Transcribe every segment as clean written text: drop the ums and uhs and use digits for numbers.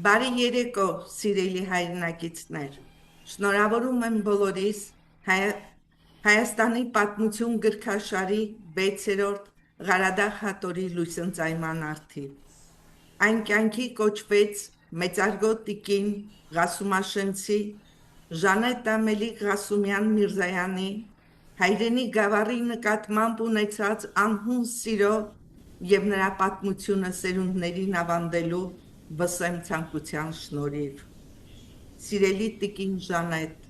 Բարի երեկո, սիրելի հայրենակիցներ, շնորհավորում եմ բոլորիս Հայաստանի պատմություն գրքաշարի 6-րդ Ղարադաղ հատորի լուսընծայման արդիվ։ Այն կյանքի կոչվեց մեծարգո տիկին Ղասումաշենցի Ժանետ Ամելիք Ղասումյան Միրզայանի հայրենի գավառի նկատմամբ ունեցած անհուն սիրո և նրա պատմությունը սերունդներին ավանդելու վսեմ ցանկության շնորհիվ։ Սիրելի տիկին Ժանետ,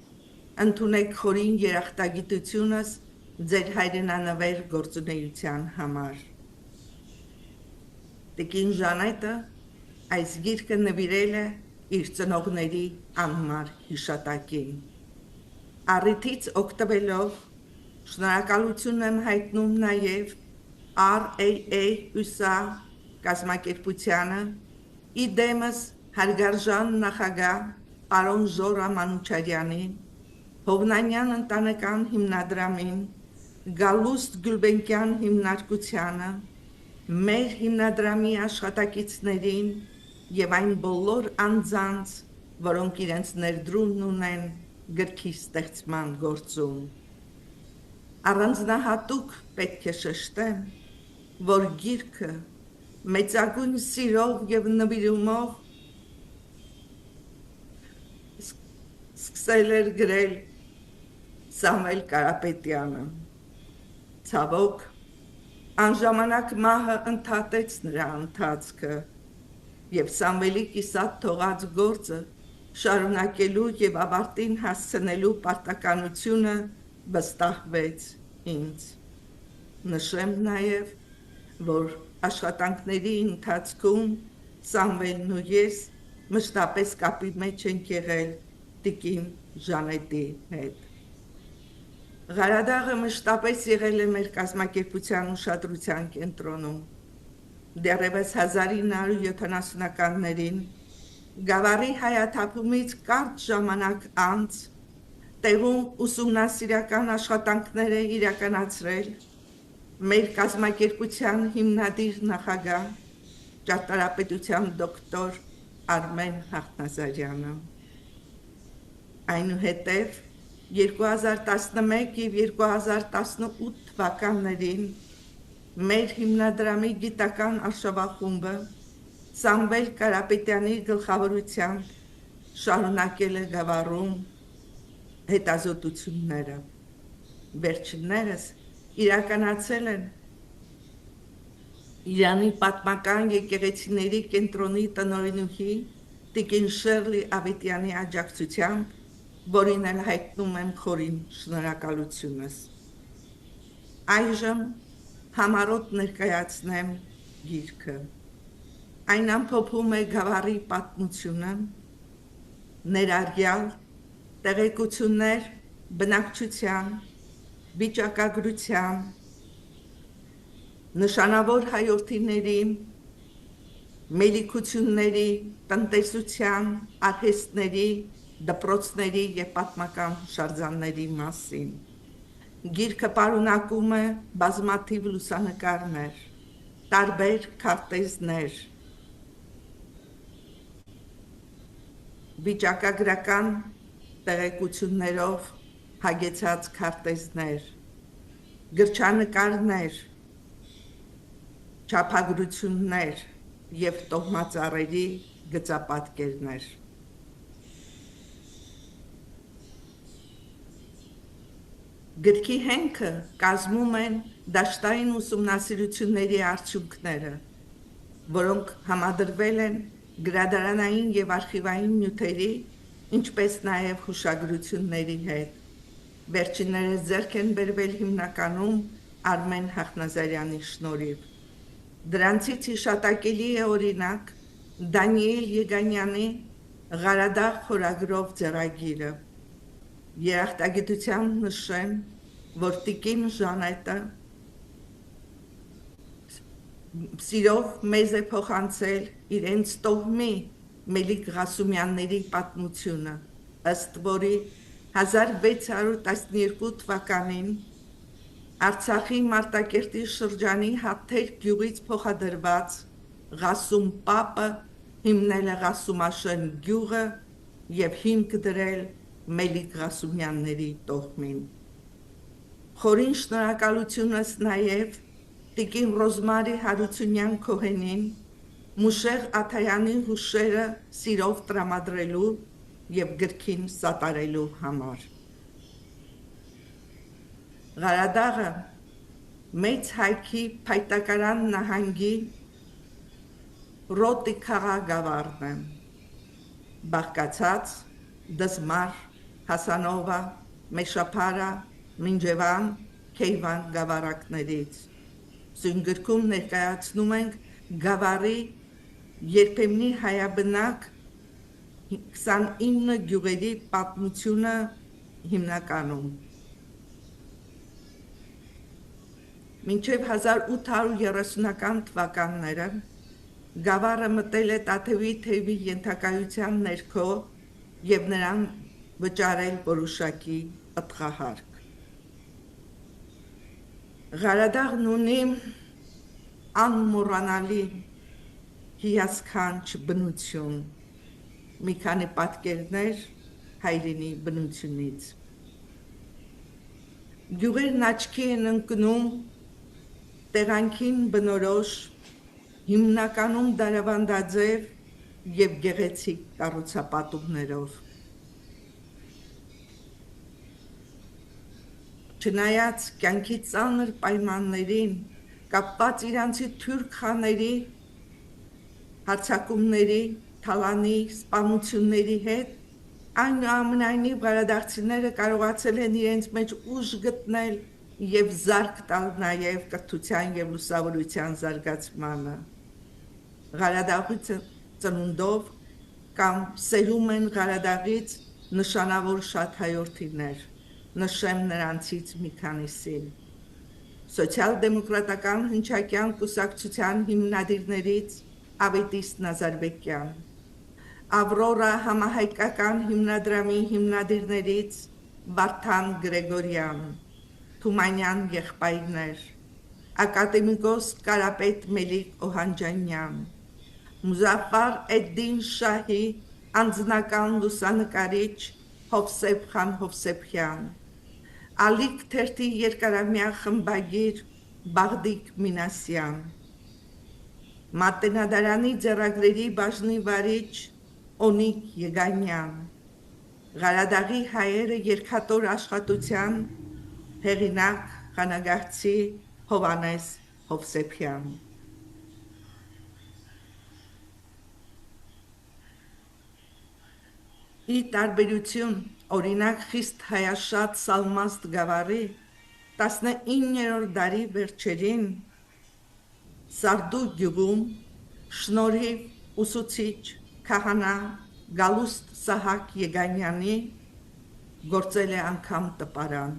ընդունեք խորին երախտագիտությունս ձեր հայրենանվեր գործունեության համար։ Տիկին Ժանետը այս գիրքը նվիրել է իր ծնողների անմար հիշատակին։ Առիթից օգտվելով շնորհակալություն եմ հայտնում նաև RAA ուսա կազմակերպությանը, իդեմս հարգարժան նախագահ պարոն Զորա Մանուչարյանին, Հովնանյան ընտանեկան հիմնադրամին, Գալուստ Գուլբենկյան հիմնարկությանը, մեր հիմնադրամի աշխատակիցներին և այն բոլոր անձանց, որոնք իրենց ներդրումն ունեն գրքի ստեղծման գործում։ Առանձնահատուկ պետք է շեշտեմ, որ գիրքը մեծագույն սիրով և նվիրումով սկսել էր գրել Սամվել Կարապետյանը։ Ցավոք, անժամանակ մահը ընդհատեց նրա ընթացքը և Սամվելի կիսատ թողած գործը շարունակելու և ավարտին հասցնելու պարտականությունը վստահվեց ինձ։ Նշեմ նաև, որ աշխատանքների ընթացքում Սամվելն ու ես մշտապես կապի մեջ ենք եղել տիկին Ժանետի հետ։ Ղարադաղը մշտապես եղել է մեր կազմակերպության ուշադրության կենտրոնում։ Դեռևս 1970-ականներին գավառի հայաթափումից կարճ ժամանակ անց տեղում ուսումնասիրական աշխատանքներ է իրականացրել մեր կազմակերպության հիմնադիր նախագահ ճարտարապետության դոկտոր Արմեն Հաղթնազարյանը։ Այնուհետև 2011 և 2018 թվականներին մեր հիմնադրամի գիտական արշավախումբը Սամվել Կարապետյանի գլխավորությամբ շարունակել է գավառում հետազոտությունները։ Վերջիններս իրականացել են Իրանի պատմական եկեղեցիների կենտրոնի տնօրենուհի տիկին Շերլի Ավետյանի աջակցությամբ, որին էլ հայտնում եմ խորին շնորհակալությունս։ Այժմ համառոտ ներկայացնեմ գիրքը։ Այն ամփոփում է գավառի պատմությունը, ներառյալ տեղեկություններ բնակչության, վիճակագրության, նշանավոր հայրենիների, մելիքությունների, տնտեսության, արհեստների, դպրոցների և պատմական հուշարձանների մասին։ Գիրքը պարունակում է բազմաթիվ լուսանկարներ, տարբեր քարտեզներ, վիճակագրական տեղեկություններով հագեցած քարտեզներ, գրչանկարներ, չափագրություններ և տոհմածառերի գծապատկերներ։ Գրքի հենքը կազմում են դաշտային ուսումնասիրությունների արդյունքները, որոնք համադրվել են գրադարանային և արխիվային նյութերի, ինչպես նաև հուշագրությունների հետ։ Վերջիններս ձեռք են բերվել հիմնականում Արմեն Հաղթնազարյանի շնորհիվ։ Դրանցից հիշատակելի է օրինակ Դանիել Եգանյանի «Ղարադաղ» խորագրով ձեռագիրը։ Երախտագիտությամբ նշեմ, որ տիկին Ժանետը սիրով մեզ է փոխանցել իրենց տոհմի Մելիք Ղասումյանների պատմությունը, ըստ որի 1612 թվականին Արցախի Մարտակերտի շրջանի Հաթեր գյուղից փոխադրված Ղասում Պապը հիմնել է Ղասումաշեն գյուղը և հիմք դրել Մելիք Ղասումյանների տոհմին։ Խորին շնորհակալությունս նաև տիկին Ռոզմարի Հարությունյան Քոհենին Մուշեղ Աթայանի հուշերը սիրով տրամադրելու և գրքին սատարելու համար։ Ղարադաղը մեծ հայքի Փայտակարան նահանգի Ռոտի քաղաքավարն է, բաղկացած Դզմար, Հասանովա, Մեշափարա, Մինջևան, Քեյվան գավառակներից։ Սույն գրքում ներկայացնում ենք գավառի երբեմնի հայաբնակ 29 գյուղերի պատմությունը հիմնականում։ Մինչև 1830-ական թվականները գավառը մտել է Տաթևի թևի ենթակայության ներքո և նրան վճարել որոշակի պտղահարկ։ Ղարադաղն ունի անմոռանալի հիասքանչ բնություն, մի քանի պատկերներ հայրենի բնությունից։ Գյուղերն աչքի են ընկնում տեղանքին բնորոշ, հիմնականում դարավանդաձև և գեղեցիկ կառուցապատումներով։ Չնայած կյանքի ծանր պայմաններին, կապված իրանցի թուրք խաների, հարձակումների, թալանի, սպանությունների հետ, այնուամենայնիվ ղարադաղցիները կարողացել են իրենց մեջ ուժ գտնել և զարկ տալ նաև կրթության և լուսավորության զարգացմանը։ Ղարադաղի ծնունդով կամ սերում են Ղարադաղից նշանավոր շատ հայորդիներ, նշեմ նրանցից մի քանիսին։ Սոցիալ-դեմոկրատական հնչակյան կուսակցության հիմնադիրներից Ավետիս Նազարբեկյան, Ավրորա համահայկական հիմնադրամի հիմնադիրներից Վարդան Գրեգորյան, Թումանյան եղբայրներ, ակադեմիկոս Կարապետ Մելիք Օհանջանյան, Մուզաֆար Էդդին Շահի անձնական լուսանկարիչ Հովսեփ խան Հովսեփյան, Ալիք թերթի երկարամյա խմբագիր Բաղդիկ Մինասյան, Մատենադարանի ձեռագրերի բաժնի վարիչ Օնիկ Եգանյան, Ղարադաղի հայերը երկաթոր աշխատության հեղինակ խանագահցի Հովանես Հովսեփյան։ Ի տարբերություն օրինակ խիստ հայաշատ Սալմաստ գավառի 19-րդ դարի վերջերին Սարդու գյուղում շնորհիվ ուսուցիչ քահանա Գալուստ Սահակ Եգանյանի գործել է անգամ տպարան։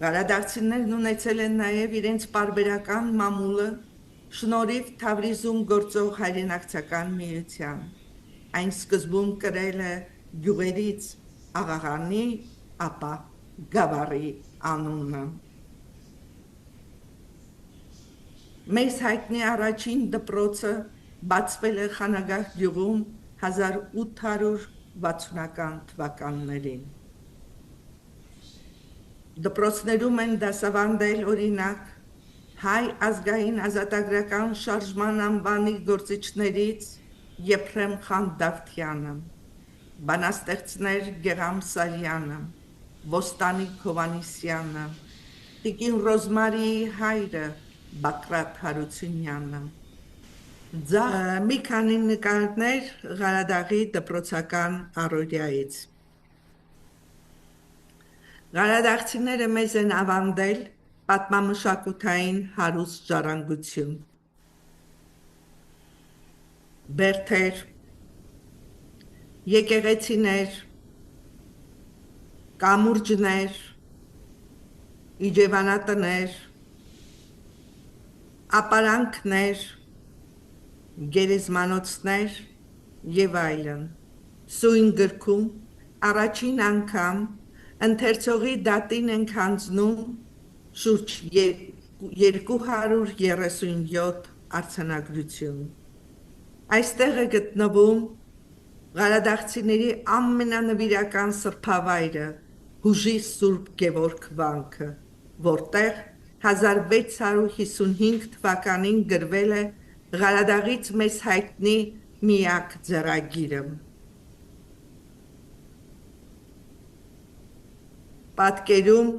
Ղարադաղցիներն ունեցել են նաև իրենց պարբերական մամուլը շնորհիվ Թավրիզում գործող հայրենակցական միության։ Այն սկզբում կրել է գյուղերից Աղաղանի, ապա գավառի անունը։ Մեզ հայտնի առաջին դպրոցը բացվել է Խանագահ գյուղում 1860-ական թվականներին։ Դպրոցներում են դասավանդել օրինակ հայ ազգային ազատագրական շարժման անվանի գործիչներից Եփրեմ խան Դավթյանը, բանաստեղծներ Գեղամ Սարյանը, Ոստանիկ Հովանիսյանը, տիկին Ռոզմարիի հայրը Բակրատ Հարությունյանը։ Մի քանի նկարներ Ղարադաղի դպրոցական առօրյայից։ Ղարադաղցիները մեզ են ավանդել պատմամշակութային հարուստ ժառանգություն։ Բերդեր, եկեղեցիներ, կամուրջներ, իջևանատներ, ապարանքներ, գերեզմանոցներ և այլն։ Սույն գրքում առաջին անգամ ընթերցողի դատին ենք հանձնում շուրջ 237 արձանագրություն։ Այստեղ է գտնվում Ղարադաղցիների ամենանվիրական սրբավայրը Հուժի Սուրբ Գևորգ վանքը, որտեղ 1655 թվականին գրվել է Ղարադաղից մեզ հայտնի միակ ձեռագիրը։ Պատկերում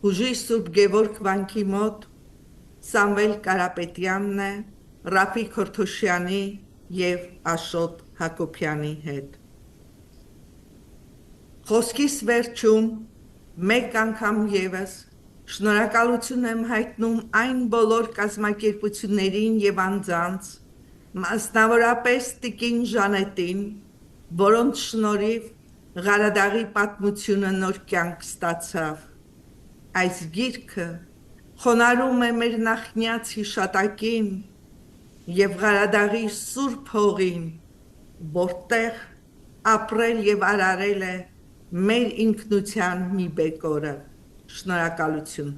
Հուժի Սուրբ Գևորգ վանքի մոտ Սամվել Կարապետյանն է Ռաֆիկ Հորթոշյանի և Աշոտ Հակոբյանի հետ։ Խոսքիս վերջում մեկ անգամ ևս շնորհակալություն եմ հայտնում այն բոլոր կազմակերպություններին և անձանց, մասնավորապես տիկին Ժանետին, որոնց շնորհիվ Ղարադաղի պատմությունը նոր կյանք ստացավ։ Այս գիրքը խոնարհում է մեր նախնյաց հիշատակին և Ղարադաղի սուրբ հողին, որտեղ ապրել և արարել է մեր ինքնության մի բեկորը։ Շնորհակալություն։